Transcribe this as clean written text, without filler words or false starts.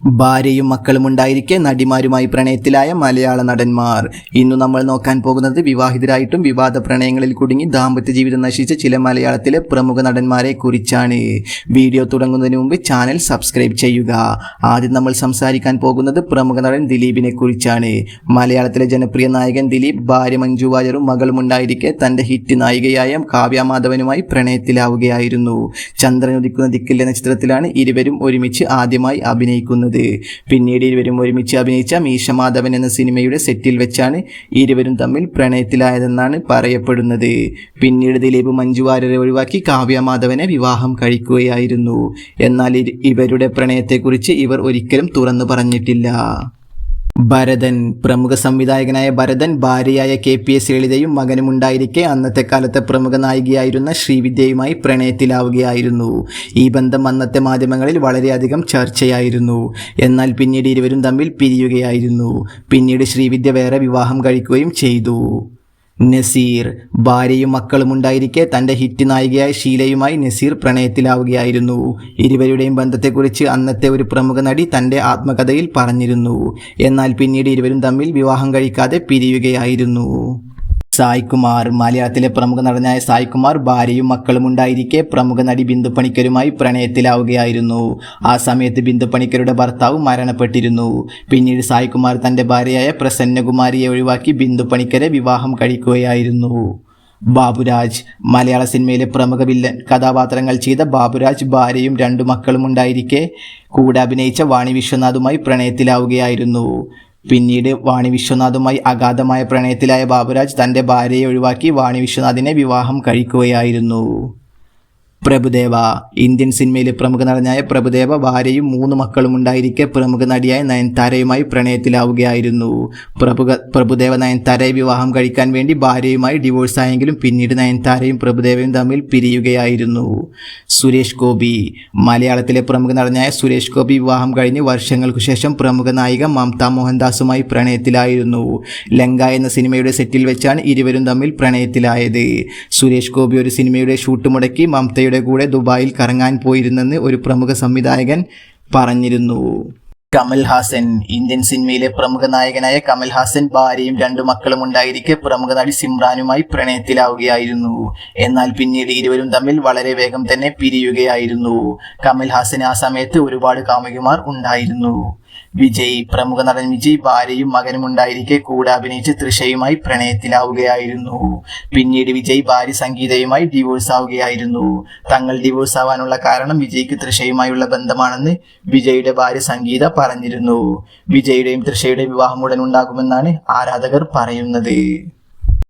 ഭാര്യയും മക്കളും ഉണ്ടായിരിക്കെ നടിമാരുമായി പ്രണയത്തിലായ മലയാള നടന്മാർ. ഇന്നു നമ്മൾ നോക്കാൻ പോകുന്നത് വിവാഹിതരായിട്ടും വിവാദ പ്രണയങ്ങളിൽ കുടുങ്ങി ദാമ്പത്യ ജീവിതം നശിച്ച ചില മലയാളത്തിലെ പ്രമുഖ നടന്മാരെ കുറിച്ചാണ്. വീഡിയോ തുടങ്ങുന്നതിന് മുമ്പ് ചാനൽ സബ്സ്ക്രൈബ് ചെയ്യുക. ആദ്യം നമ്മൾ സംസാരിക്കാൻ പോകുന്നത് പ്രമുഖ നടൻ ദിലീപിനെ കുറിച്ചാണ്. മലയാളത്തിലെ ജനപ്രിയ നായകൻ ദിലീപ് ഭാര്യ മഞ്ജു വാര്യറും മകളും ഉണ്ടായിരിക്കെ തൻ്റെ ഹിറ്റ് നായികയായ കാവ്യ മാധവനുമായി പ്രണയത്തിലാവുകയായിരുന്നു. ചന്ദ്രനുദിക്കുന്ന ദിക്കിൽ എന്ന ചിത്രത്തിലാണ് ഇരുവരും ഒരുമിച്ച് ആദ്യമായി അഭിനയിക്കുന്നത്. പിന്നീട് ഇരുവരും ഒരുമിച്ച് അഭിനയിച്ച മീശ മാധവൻ എന്ന സിനിമയുടെ സെറ്റിൽ വെച്ചാണ് ഇരുവരും തമ്മിൽ പ്രണയത്തിലായതെന്നാണ് പറയപ്പെടുന്നത്. പിന്നീട് ദിലീപ് മഞ്ജു വാര്യരെ ഒഴിവാക്കി കാവ്യ മാധവനെ വിവാഹം കഴിക്കുകയായിരുന്നു. എന്നാൽ ഇവരുടെ പ്രണയത്തെക്കുറിച്ച് ഇവർ ഒരിക്കലും തുറന്നു പറഞ്ഞിട്ടില്ല. ഭരതൻ. പ്രമുഖ സംവിധായകനായ ഭരതൻ ഭാര്യയായ KPS ലളിതയും മകനും ഉണ്ടായിരിക്കെ അന്നത്തെ കാലത്തെ പ്രമുഖ നായികയായിരുന്ന ശ്രീവിദ്യയുമായി പ്രണയത്തിലാവുകയായിരുന്നു. ഈ ബന്ധം അന്നത്തെ മാധ്യമങ്ങളിൽ വളരെയധികം ചർച്ചയായിരുന്നു. എന്നാൽ പിന്നീട് ഇരുവരും തമ്മിൽ പിരിയുകയായിരുന്നു. പിന്നീട് ശ്രീവിദ്യ വേറെ വിവാഹം കഴിക്കുകയും ചെയ്തു. നസീർ. ഭാര്യയും മക്കളും ഉണ്ടായിരിക്കെ തൻ്റെ ഹിറ്റ് നായികയായ ഷീലയുമായി നസീർ പ്രണയത്തിലാവുകയായിരുന്നു. ഇരുവരുടെയും ബന്ധത്തെക്കുറിച്ച് അന്നത്തെ ഒരു പ്രമുഖ നടി തൻ്റെ ആത്മകഥയിൽ പറഞ്ഞിരുന്നു. എന്നാൽ പിന്നീട് ഇരുവരും തമ്മിൽ വിവാഹം കഴിക്കാതെ പിരിയുകയായിരുന്നു. സായ്കുമാർ. മലയാളത്തിലെ പ്രമുഖ നടനായ സായ്കുമാർ ഭാര്യയും മക്കളും ഉണ്ടായിരിക്കെ പ്രമുഖ നടി ബിന്ദു പണിക്കരുമായി പ്രണയത്തിലാവുകയായിരുന്നു. ആ സമയത്ത് ബിന്ദു പണിക്കരുടെ ഭർത്താവ് മരണപ്പെട്ടിരുന്നു. പിന്നീട് സായ്കുമാർ തൻ്റെ ഭാര്യയായ പ്രസന്നകുമാരിയെ ഒഴിവാക്കി ബിന്ദു പണിക്കരെ വിവാഹം കഴിക്കുകയായിരുന്നു. ബാബുരാജ്. മലയാള സിനിമയിലെ പ്രമുഖ വില്ലൻ കഥാപാത്രങ്ങൾ ചെയ്ത ബാബുരാജ് ഭാര്യയും 2 മക്കളും ഉണ്ടായിരിക്കെ കൂടെ അഭിനയിച്ച വാണി വിശ്വനാഥുമായി പ്രണയത്തിലാവുകയായിരുന്നു. പിന്നീട് വാണി വിശ്വനാഥുമായി അഗാധമായ പ്രണയത്തിലായ ബാബുരാജ് തൻ്റെ ഭാര്യയെ ഒഴിവാക്കി വാണി വിശ്വനാഥിനെ വിവാഹം കഴിക്കുകയായിരുന്നു. പ്രഭുദേവ. ഇന്ത്യൻ സിനിമയിലെ പ്രമുഖ നടനായ പ്രഭുദേവ ഭാര്യയും 3 മക്കളും ഉണ്ടായിരിക്കെ പ്രമുഖ നടിയായ നയൻതാരയുമായി പ്രണയത്തിലാവുകയായിരുന്നു. പ്രഭുദേവ നയൻതാരയെ വിവാഹം കഴിക്കാൻ വേണ്ടി ഭാര്യയുമായി ഡിവോഴ്സ് ആയെങ്കിലും പിന്നീട് നയൻതാരയും പ്രഭുദേവയും തമ്മിൽ പിരിയുകയായിരുന്നു. സുരേഷ് ഗോപി. മലയാളത്തിലെ പ്രമുഖ നടനായ സുരേഷ് ഗോപി വിവാഹം കഴിഞ്ഞ് വർഷങ്ങൾക്കു ശേഷം പ്രമുഖ നായിക മമത മോഹൻദാസുമായി പ്രണയത്തിലായിരുന്നു. ലങ്ക എന്ന സിനിമയുടെ സെറ്റിൽ വെച്ചാണ് ഇരുവരും തമ്മിൽ പ്രണയത്തിലായത്. സുരേഷ് ഗോപി ഒരു സിനിമയുടെ ഷൂട്ട് മുടക്കി മമതയുടെ കൂടെ ദുബായിൽ കറങ്ങാൻ പോയിരുന്നെന്ന് ഒരു പ്രമുഖ സംവിധായകൻ പറഞ്ഞിരുന്നു. കമൽ ഹാസൻ. ഇന്ത്യൻ സിനിമയിലെ പ്രമുഖ നായകനായ കമൽ ഹാസൻ ഭാര്യയും 2 മക്കളും ഉണ്ടായിരിക്കെ പ്രമുഖ നടി സിമ്രാനുമായി പ്രണയത്തിലാവുകയായിരുന്നു. എന്നാൽ പിന്നീട് ഇരുവരും തമ്മിൽ വളരെ വേഗം തന്നെ പിരിയുകയായിരുന്നു. കമൽ ഹാസന് ആ സമയത്ത് ഒരുപാട് കാമുകിമാർ ഉണ്ടായിരുന്നു. വിജയ്. പ്രമുഖ നടൻ വിജയ് ഭാര്യയും മകനും ഉണ്ടായിരിക്കെ കൂടെ അഭിനയിച്ച് തൃഷയുമായി പ്രണയത്തിലാവുകയായിരുന്നു. പിന്നീട് വിജയ് ഭാര്യ സംഗീതയുമായി ഡിവോഴ്സ് ആവുകയായിരുന്നു. തങ്ങൾ ഡിവോഴ്സ് ആവാനുള്ള കാരണം വിജയ്ക്ക് തൃഷയുമായുള്ള ബന്ധമാണെന്ന് വിജയുടെ ഭാര്യ സംഗീത പറഞ്ഞിരുന്നു. വിജയുടെയും തൃഷയുടെയും വിവാഹം ഉടൻ ഉണ്ടാകുമെന്നാണ് ആരാധകർ പറയുന്നത്.